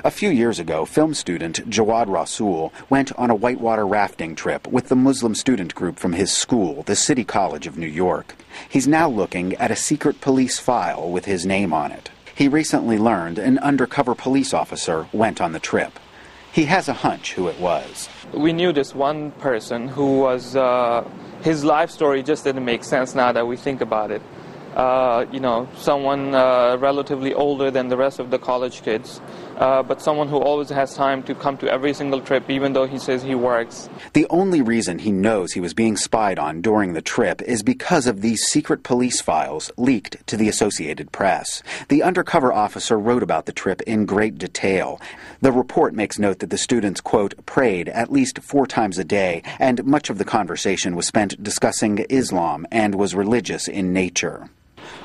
A few years ago, film student JAWAD RASUL went on a whitewater rafting trip with the Muslim student group from his school, the City College of New York. He's now looking at a secret police file with his name on it. He recently learned an undercover police officer went on the trip. He has a hunch who it was. We knew this one person who was, his life story just didn't make sense now that we think about it. Someone relatively older than the rest of the college kids, but someone who always has time to come to every single trip, even though he says he works. The only reason he knows he was being spied on during the trip is because of these secret police files leaked to the Associated Press. The undercover officer wrote about the trip in great detail. The report makes note that the students, quote, prayed at least 4 times a day, and much of the conversation was spent discussing Islam and was religious in nature.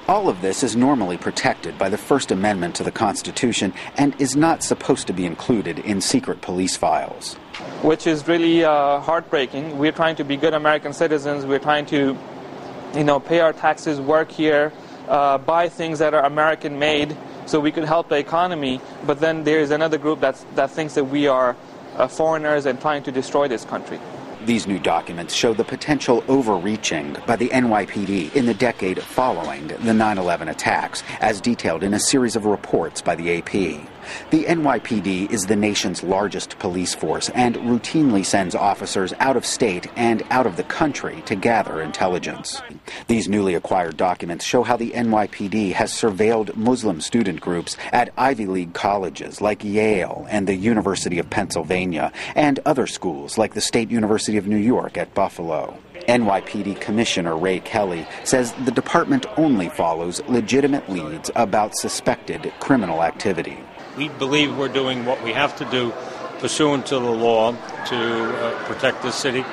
All of this is normally protected by the First Amendment to the Constitution and is not supposed to be included in secret police files. Which is really heartbreaking. We're trying to be good American citizens. We're trying to, pay our taxes, work here, buy things that are American-made so we could help the economy. But then there is another group that thinks that we are foreigners and trying to destroy this country. These new documents show the potential overreaching by the NYPD in the decade following the 9/11 attacks, as detailed in a series of reports by the AP. The NYPD is the nation's largest police force and routinely sends officers out of state and out of the country to gather intelligence. These newly acquired documents show how the NYPD has surveilled Muslim student groups at Ivy League colleges like Yale and the University of Pennsylvania, and other schools like the State University of New York at Buffalo. NYPD Commissioner Ray Kelly says the department only follows legitimate leads about suspected criminal activity. We believe we're doing what we have to do pursuant to the law to protect this city,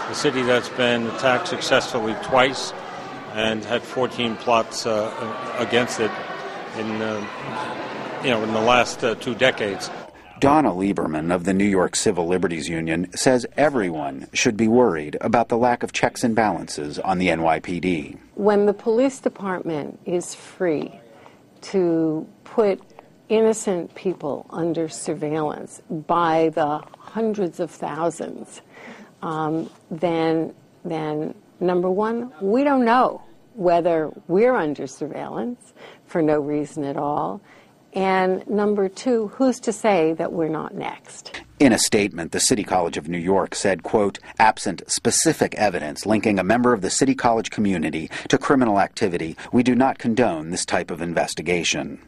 a city that's been attacked successfully twice and had 14 plots against it in the last 2 decades. DONNA LIEBERMAN of the New York Civil Liberties Union says everyone should be worried about the lack of checks and balances on the NYPD. When the police department is free to put innocent people under surveillance by the hundreds of thousands, then number one, we don't know whether we're under surveillance for no reason at all. And number two, who's to say that we're not next? In a statement, the City College of New York said, quote, absent specific evidence linking a member of the City College community to criminal activity, we do not condone this type of investigation.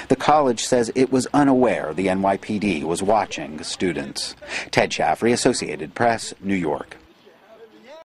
The college says it was unaware the NYPD was watching students. Ted Chaffrey, Associated Press, New York.